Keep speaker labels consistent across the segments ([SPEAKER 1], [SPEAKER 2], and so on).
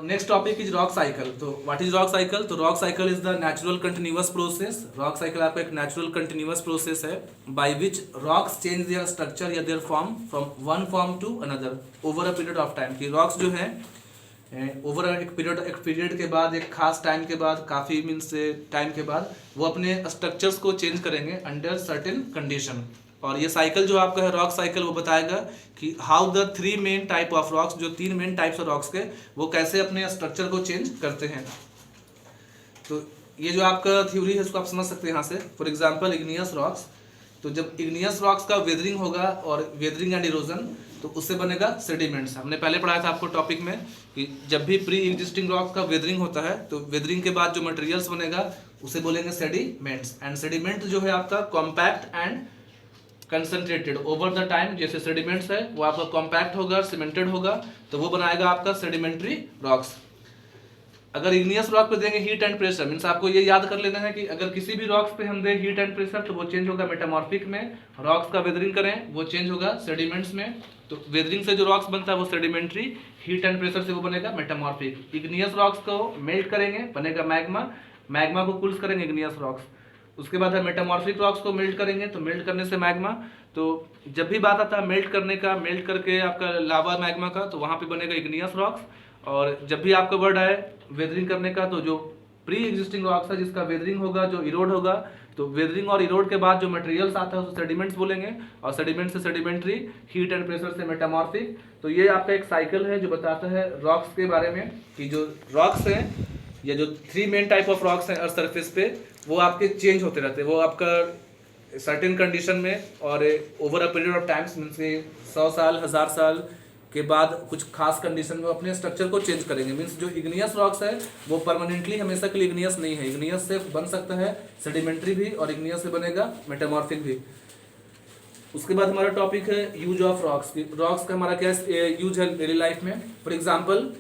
[SPEAKER 1] Next topic is rock cycle. तो what is rock cycle? तो rock cycle is the natural continuous process. Rock cycle आपका एक natural continuous process है by which rocks change their structure या their form from one form to another over a period of time. कि rocks जो है over एक period के बाद, एक खास टाइम के बाद, काफ़ी मीन्स टाइम के बाद वो अपने स्ट्रक्चर्स को चेंज करेंगे अंडर सर्टेन कंडीशन। और ये साइकिल जो आपका है रॉक साइकिल वो बताएगा कि how the three main type of rocks, जो तीन मेन टाइप्स ऑफ रॉक्स के वो कैसे अपने स्ट्रक्चर को चेंज करते हैं। तो ये जो आपका थ्योरी है उसको आप समझ सकते हैं यहाँ से। फॉर एग्जांपल इग्नियस रॉक्स, तो जब इग्नियस रॉक्स का वेदरिंग होगा और वेदरिंग एंड इरोजन तो उससे बनेगा सेडिमेंट्स। हमने पहले पढ़ाया था आपको टॉपिक में कि जब भी प्री एग्जिस्टिंग रॉक का वेदरिंग होता है तो वेदरिंग के बाद जो मटेरियल्स बनेगा उसे बोलेंगे सेडिमेंट्स। एंड सेडिमेंट जो है आपका compact and concentrated over the time. जैसे सेडिमेंट्स है वो आपका कॉम्पैक्ट होगा, सीमेंटेड होगा, तो वो बनाएगा आपका सेडिमेंट्री रॉक्स। अगर इग्नियस रॉक पे देंगे हीट एंड प्रेशर, मीन्स आपको ये याद कर लेना है कि अगर किसी भी रॉक्स पे हम दें हीट एंड प्रेशर तो वो चेंज होगा मेटामॉर्फिक में। रॉक्स का वेदरिंग करें वो चेंज होगा सेडिमेंट्स में। तो वेदरिंग से जो रॉक्स बनता है वो सेडिमेंट्री, हीट एंड प्रेशर से वो बनेगा मेटामॉर्फिक। इग्नियस रॉक्स को मेल्ट करेंगे बनेगा मैग्मा, मैग्मा को कूल्स करेंगे इग्नियस रॉक्स। उसके बाद है मेटामॉर्फिक रॉक्स को मेल्ट करेंगे तो मेल्ट करने से मैग्मा। तो जब भी बात आता है मेल्ट करने का, मेल्ट करके आपका लावा मैग्मा का, तो वहाँ पे बनेगा इग्नियस रॉक्स। और जब भी आपका वर्ड आए वेदरिंग करने का तो जो प्री एग्जिस्टिंग रॉक्स है जिसका वेदरिंग होगा, जो इरोड होगा, तो वेदरिंग और इरोड के बाद जो मटेरियल्स आता है उसको सेडिमेंट्स बोलेंगे। और सेडिमेंट से सेडिमेंट्री, हीट एंड प्रेशर से मेटामॉर्फिक। तो ये आपका एक साइकिल है जो बताता है रॉक्स के बारे में कि जो रॉक्स हैं या जो three main type of rocks हैं अर्थ सरफेस पे वो आपके चेंज होते रहते हैं। वो आपका सर्टेन कंडीशन में और over a period of times means 100 साल 1000 साल के बाद कुछ खास कंडीशन में अपने स्ट्रक्चर को चेंज करेंगे। मीन्स जो इग्नियस रॉक्स है वो परमानेंटली हमेशा के लिए इग्नियस नहीं है। इग्नियस से बन सकता है सेडिमेंट्री भी और इग्नियस से बनेगा मेटामॉर्फिक भी। उसके बाद हमारा टॉपिक है यूज ऑफ रॉक्स। रॉक्स का हमारा क्या यूज है डेली लाइफ में। For example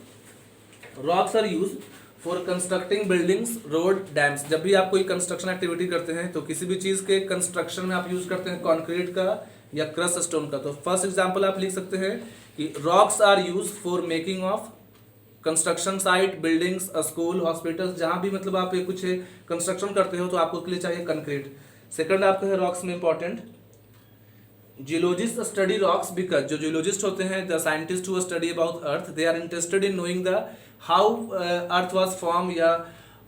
[SPEAKER 1] rocks are use for constructing buildings, road, dams. जब भी आप कोई कंस्ट्रक्शन एक्टिविटी करते हैं तो किसी भी चीज़ के कंस्ट्रक्शन में आप यूज करते हैं कंक्रीट का या क्रश स्टोन का। तो फर्स्ट एग्जांपल आप लिख सकते हैं कि rocks are use for making of construction site, buildings, school, hospitals. जहाँ भी मतलब आप कुछ कंस्ट्रक्शन करते हो तो आपको उसके लिए चाहिए कंक्रीट। सेकंड आपका है रॉक्स में important geologist study rocks because जो जियोलॉजिस्ट होते हैं the scientist who study about earth they are interested in knowing the how earth was form या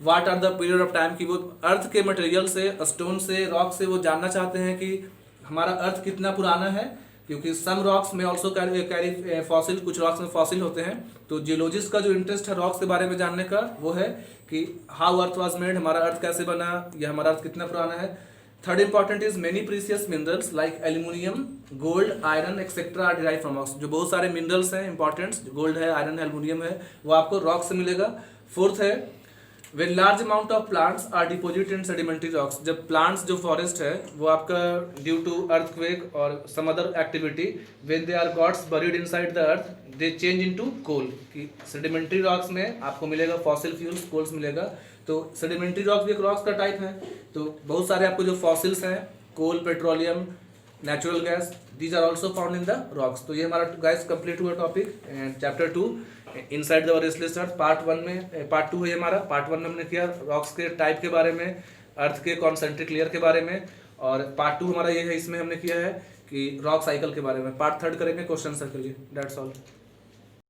[SPEAKER 1] what are the period of time. कि वो अर्थ के मटेरियल से, स्टोन से, रॉक से वो जानना चाहते हैं कि हमारा अर्थ कितना पुराना है। क्योंकि सम रॉक्स में ऑल्सो कैरी फॉसिल, कुछ रॉक्स में फॉसिल होते हैं। तो जियोलॉजिस्ट का जो इंटरेस्ट है रॉक्स के बारे में जानने का वो है कि हाउ अर्थ वाज मेड, हमारा अर्थ कैसे बना या हमारा अर्थ कितना पुराना है। Third important is many precious minerals like aluminium, gold, iron etcetera are derive from rocks. जो बहुत सारे मिनरल्स हैं इंपॉर्टेंट, गोल्ड है, आयरन है, एल्यूमिनियम है, वो आपको रॉक से मिलेगा। फोर्थ है when large amount of plants are deposit in sedimentary rocks. जब प्लांट्स जो फॉरेस्ट है वो आपका ड्यू टू अर्थक्वेक और some other activity when they are gots buried inside the earth they change into coal. कि sedimentary rocks में आपको मिलेगा फॉसिल फ्यूल्स, कोल्स मिलेगा। तो सेडिमेंट्री रॉक्स भी एक रॉक्स का टाइप है। तो बहुत सारे आपको जो फॉसिल्स हैं, coal, petroleum, natural gas, these are also found in the rocks. तो ये हमारा गाइस कंप्लीट हुआ topic chapter 2 inside the restless earth. Part 1 में, पार्ट 2 है हमारा। पार्ट 1 में हमने किया रॉक्स के टाइप के बारे में, अर्थ के कॉन्सेंट्रिक लेयर के बारे में। और पार्ट 2 हमारा ये है, इसमें हमने किया है कि रॉक साइकिल के बारे में। पार्ट 3 करेंगे क्वेश्चन आंसर के लिए। That's all.